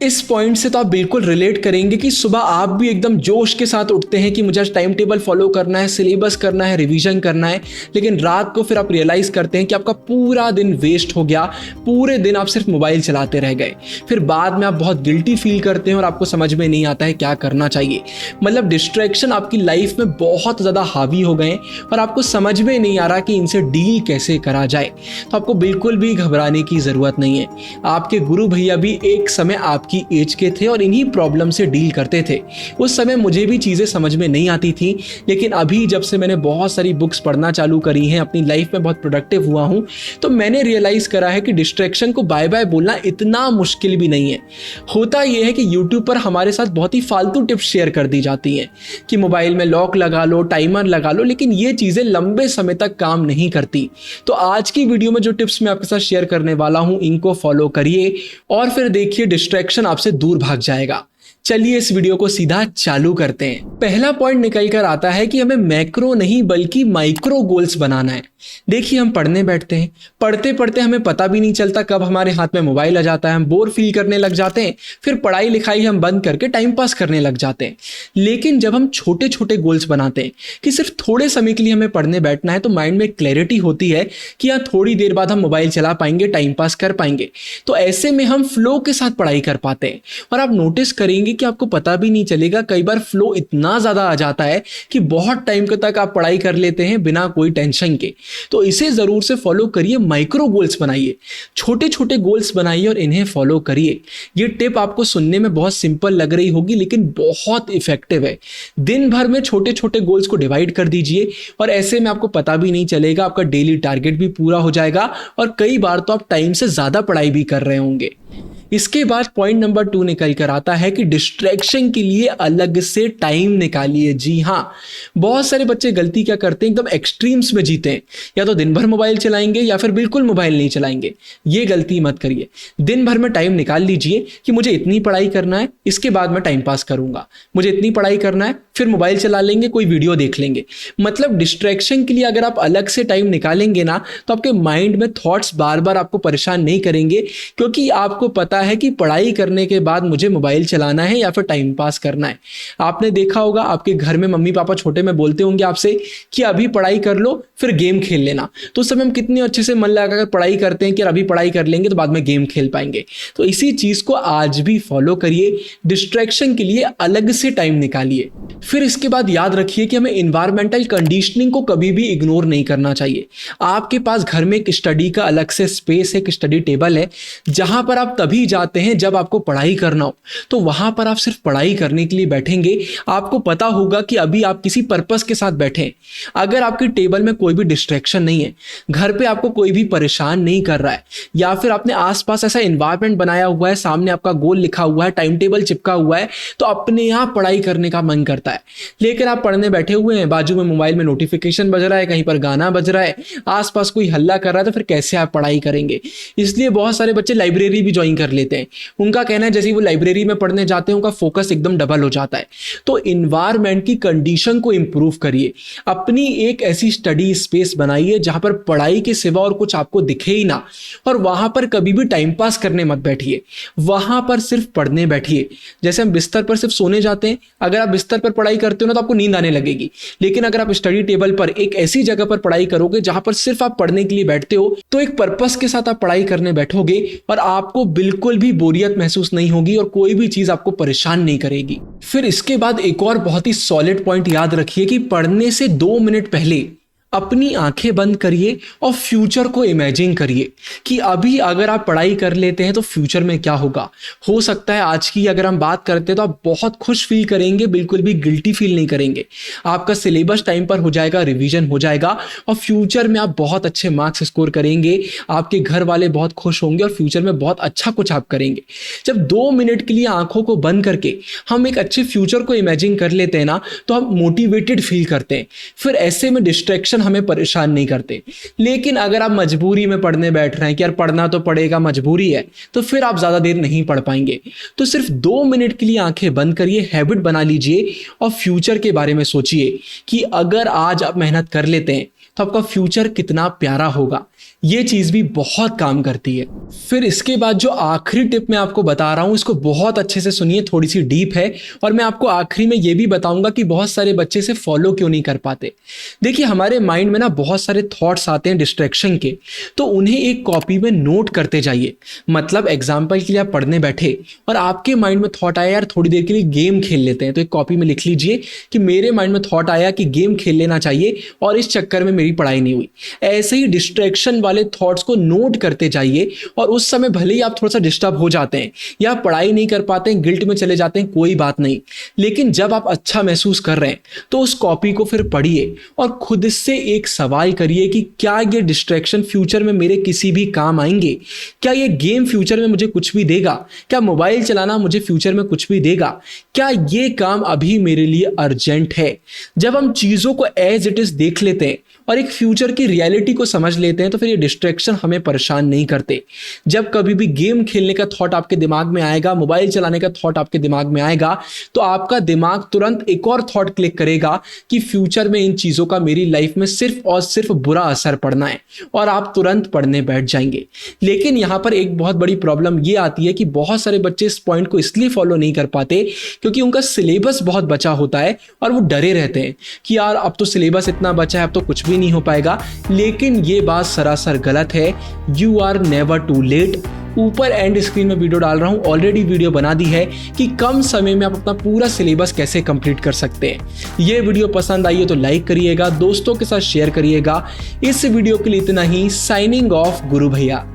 इस पॉइंट से तो आप बिल्कुल रिलेट करेंगे कि सुबह आप भी एकदम जोश के साथ उठते हैं कि मुझे आज टाइम टेबल फॉलो करना है, सिलेबस करना है, रिवीजन करना है, लेकिन रात को फिर आप रियलाइज करते हैं कि आपका पूरा दिन वेस्ट हो गया, पूरे दिन आप सिर्फ मोबाइल चलाते रह गए। फिर बाद में आप बहुत गिल्टी फील करते हैं और आपको समझ में नहीं आता है क्या करना चाहिए। मतलब डिस्ट्रैक्शन आपकी लाइफ में बहुत ज़्यादा हावी हो गए और आपको समझ में नहीं आ रहा कि इनसे डील कैसे करा जाए। तो आपको बिल्कुल भी घबराने की ज़रूरत नहीं है। आपके गुरु भैया भी एक समय आपकी एज के थे और इन्हीं प्रॉब्लम से डील करते थे। उस समय मुझे भी चीज़ें समझ में नहीं आती थी, लेकिन अभी जब से मैंने बहुत सारी बुक्स पढ़ना चालू करी हैं, अपनी लाइफ में बहुत प्रोडक्टिव हुआ हूँ, तो मैंने रियलाइज करा है कि डिस्ट्रैक्शन को बाय बाय बोलना इतना मुश्किल भी नहीं है। होता यह है कि यूट्यूब पर हमारे साथ बहुत ही फालतू टिप्स शेयर कर दी जाती हैं कि मोबाइल में लॉक लगा लो, टाइमर लगा लो, लेकिन ये चीज़ें लंबे समय तक काम नहीं करती। तो आज की वीडियो में जो टिप्स मैं आपके साथ शेयर करने वाला हूँ, इनको फॉलो करिए और फिर देखिए डिस्ट्रैक्शन आपसे दूर भाग जाएगा। चलिए इस वीडियो को सीधा चालू करते हैं। पहला पॉइंट निकल कर आता है कि हमें मैक्रो नहीं बल्कि माइक्रो गोल्स बनाना है। देखिए हम पढ़ने बैठते हैं, पढ़ते पढ़ते हमें पता भी नहीं चलता कब हमारे हाथ में मोबाइल आ जाता है, हम बोर फील करने लग जाते हैं, फिर पढ़ाई लिखाई हम बंद करके टाइम पास करने लग जाते हैं। लेकिन जब हम छोटे छोटे गोल्स बनाते हैं कि सिर्फ थोड़े समय के लिए हमें पढ़ने बैठना है, तो माइंड में क्लैरिटी होती है कि हाँ थोड़ी देर बाद हम मोबाइल चला पाएंगे, टाइम पास कर पाएंगे। तो ऐसे में हम फ्लो के साथ पढ़ाई कर पाते हैं और आप नोटिस करेंगे कि आपको पता भी नहीं चलेगा। कई बार फ्लो इतना ज्यादा आ जाता है कि बहुत टाइम तक आप पढ़ाई कर लेते हैं बिना कोई टेंशन के। तो इसे जरूर से फॉलो करिए, माइक्रो गोल्स बनाइए, छोटे छोटे गोल्स बनाइए और इन्हें फॉलो करिए। ये टिप आपको सुनने में बहुत सिंपल लग रही होगी, लेकिन बहुत इफेक्टिव है। दिन भर में छोटे छोटे गोल्स को डिवाइड कर दीजिए और ऐसे में आपको पता भी नहीं चलेगा, आपका डेली टारगेट भी पूरा हो जाएगा और कई बार तो आप टाइम से ज्यादा पढ़ाई भी कर रहे होंगे। इसके बाद पॉइंट नंबर 2 निकल कर आता है कि डिस्ट्रैक्शन के लिए अलग से टाइम निकालिए। जी हाँ, बहुत सारे बच्चे गलती क्या करते हैं, एकदम एक्सट्रीम्स में जीते हैं, या तो दिन भर मोबाइल चलाएंगे या फिर बिल्कुल मोबाइल नहीं चलाएंगे। ये गलती मत करिए। दिन भर में टाइम निकाल लीजिए कि मुझे इतनी पढ़ाई करना है, इसके बाद मैं टाइम पास करूंगा, मुझे इतनी पढ़ाई करना है, फिर मोबाइल चला लेंगे, कोई वीडियो देख लेंगे। मतलब डिस्ट्रैक्शन के लिए अगर आप अलग से टाइम निकालेंगे ना, तो आपके माइंड में थॉट्स बार बार आपको परेशान नहीं करेंगे, क्योंकि आपको पता है कि पढ़ाई करने के बाद मुझे मोबाइल चलाना है या फिर टाइम पास करना है। आपने देखा होगा आपके घर में मम्मी पापा छोटे में बोलते होंगे आपसे कि अभी पढ़ाई कर लो फिर गेम खेल लेना। तो उस समय हम कितने अच्छे से मन लगाकर पढ़ाई करते हैं कि अभी पढ़ाई कर लेंगे तो बाद में गेम खेल पाएंगे। तो इसी चीज को आज भी फॉलो करिए, डिस्ट्रैक्शन के लिए अलग से टाइम निकालिए। फिर इसके बाद याद रखिए कि हमें इन्वायरमेंटल कंडीशनिंग को कभी भी इग्नोर नहीं करना चाहिए। आपके पास घर में एक स्टडी का अलग से स्पेस है, एक स्टडी टेबल है, जहां पर आप तभी जाते हैं जब आपको पढ़ाई करना हो। तो वहां पर आप सिर्फ पढ़ाई करने के लिए बैठेंगे। आपको पता होगा कि अभी आप किसी पर्पस के साथ बैठे हैं। अगर आपकी टेबल में कोई भी डिस्ट्रैक्शन नहीं है, घर पे आपको कोई भी परेशान नहीं कर रहा है, या फिर आपने आसपास ऐसा एनवायरनमेंट बनाया हुआ है, सामने आपका गोल लिखा हुआ है, टाइम टेबल चिपका हुआ है, तो अपने आप पढ़ाई करने का मन करता है। लेकिन आप पढ़ने बैठे हुए हैं, बाजू में मोबाइल में नोटिफिकेशन बज रहा है, कहीं पर गाना बज रहा है, आसपास कोई हल्ला कर रहा है, तो फिर कैसे आप पढ़ाई करेंगे। इसलिए बहुत सारे बच्चे लाइब्रेरी भी ज्वाइन कर लेते हैं। उनका कहना है जैसे वो लाइब्रेरी में पढ़ने जाते हैं उनका फोकस एकदम डबल हो जाता है। तो इन्वायरमेंट की कंडीशन को इंप्रूव करिए, अपनी एक ऐसी स्टडी स्पेस बनाइए जहां पर पढ़ाई के सिवा और कुछ आपको दिखे ही ना, और वहां पर कभी भी टाइम पास करने मत बैठिए, वहां पर सिर्फ पढ़ने बैठिए। जैसे हम बिस्तर पर सिर्फ सोने जाते हैं, अगर आप बिस्तर पर पढ़ाई करते हो ना तो आपको नींद आने लगेगी, लेकिन अगर आप स्टडी टेबल पर एक ऐसी जगह पर पढ़ाई करोगे जहां पर सिर्फ आप पढ़ने के लिए बैठते हो, तो एक पर्पस के साथ आप पढ़ाई करने बैठोगे और आपको बिल्कुल भी बोरियत महसूस नहीं होगी और कोई भी चीज आपको परेशान नहीं करेगी। फिर इसके बाद एक और बहुत ही सॉलिड पॉइंट याद रखिए कि पढ़ने से 2 मिनट पहले अपनी आंखें बंद करिए और फ्यूचर को इमेजिन करिए कि अभी अगर आप पढ़ाई कर लेते हैं तो फ्यूचर में क्या होगा। हो सकता है आज की अगर हम बात करते हैं तो आप बहुत खुश फील करेंगे, बिल्कुल भी गिल्टी फील नहीं करेंगे। आपका सिलेबस टाइम पर हो जाएगा, रिवीजन हो जाएगा और फ्यूचर में आप बहुत अच्छे मार्क्स स्कोर करेंगे, आपके घर वाले बहुत खुश होंगे और फ्यूचर में बहुत अच्छा कुछ आप करेंगे। जब 2 मिनट के लिए आंखों को बंद करके हम एक अच्छे फ्यूचर को इमेजिन कर लेते हैं ना, तो हम मोटिवेटेड फील करते हैं। फिर ऐसे में डिस्ट्रैक्शन हमें परेशान नहीं करते। लेकिन अगर आप मजबूरी में पढ़ने बैठ रहे हैं कि यार पढ़ना तो पड़ेगा, मजबूरी है, तो फिर आप ज्यादा देर नहीं पढ़ पाएंगे। तो सिर्फ 2 मिनट के लिए आंखें बंद करिए, हैबिट बना लीजिए और फ्यूचर के बारे में सोचिए कि अगर आज आप मेहनत कर लेते हैं तो आपका फ्यूचर कितना प्यारा होगा। ये चीज़ भी बहुत काम करती है। फिर इसके बाद जो आखिरी टिप मैं आपको बता रहा हूँ, इसको बहुत अच्छे से सुनिए, थोड़ी सी डीप है और मैं आपको आखिरी में ये भी बताऊंगा कि बहुत सारे बच्चे इसे फॉलो क्यों नहीं कर पाते। देखिए, हमारे माइंड में ना बहुत सारे थॉट्स आते हैं डिस्ट्रैक्शन के, तो उन्हें एक कॉपी में नोट करते जाइए। मतलब एग्जाम्पल के लिए आप पढ़ने बैठे और आपके माइंड में थॉट आया यार थोड़ी देर के लिए गेम खेल लेते हैं, तो एक कॉपी में लिख लीजिए कि मेरे माइंड में थॉट आया कि गेम खेल लेना चाहिए और इस चक्कर में मेरी पढ़ाई नहीं हुई। ऐसे ही डिस्ट्रैक्शन वाले थॉट्स को नोट करते जाइए और उस समय भले ही आप थोड़ा सा डिस्टर्ब हो जाते हैं या पढ़ाई नहीं कर पाते हैं, गिल्ट में चले जाते हैं, कोई बात नहीं, लेकिन जब आप अच्छा महसूस कर रहे हैं तो उस कॉपी को फिर पढ़िए और खुद से एक सवाल करिए कि क्या ये डिस्ट्रैक्शन फ्यूचर में मेरे किसी भी काम आएंगे? क्या ये गेम फ्यूचर में मुझे कुछ भी देगा? क्या मोबाइल चलाना मुझे फ्यूचर में कुछ भी देगा? क्या ये काम अभी मेरे लिए अर्जेंट है? जब हम चीजों को एज इट इज देख लेते हैं और एक फ्यूचर की रियलिटी को समझ लेते हैं तो फिर ये डिस्ट्रैक्शन हमें परेशान नहीं करते। जब कभी भी गेम खेलने का थॉट आपके दिमाग में आएगा, मोबाइल चलाने का थॉट आपके दिमाग में आएगा, तो आपका दिमाग तुरंत एक और थॉट क्लिक करेगा कि फ्यूचर में इन चीजों का मेरी लाइफ में सिर्फ और सिर्फ बुरा असर पड़ना है और आप तुरंत पढ़ने बैठ जाएंगे। लेकिन यहां पर एक बहुत बड़ी प्रॉब्लम ये आती है कि बहुत सारे बच्चे इस पॉइंट को इसलिए फॉलो नहीं कर पाते क्योंकि उनका सिलेबस बहुत बचा होता है और वो डरे रहते हैं कि यार अब तो सिलेबस इतना बचा है, अब तो कुछ भी नहीं हो पाएगा। लेकिन ये बात सरासर गलत है। You are never too late. ऊपर एंड स्क्रीन में वीडियो डाल रहा हूं, ऑलरेडी वीडियो बना दी है कि कम समय में आप अपना पूरा सिलेबस कैसे कंप्लीट कर सकते हैं। ये वीडियो पसंद आई है तो लाइक करिएगा, दोस्तों के साथ शेयर करिएगा। इस वीडियो के लिए इतना ही। साइनिंग ऑफ गुरु भैया।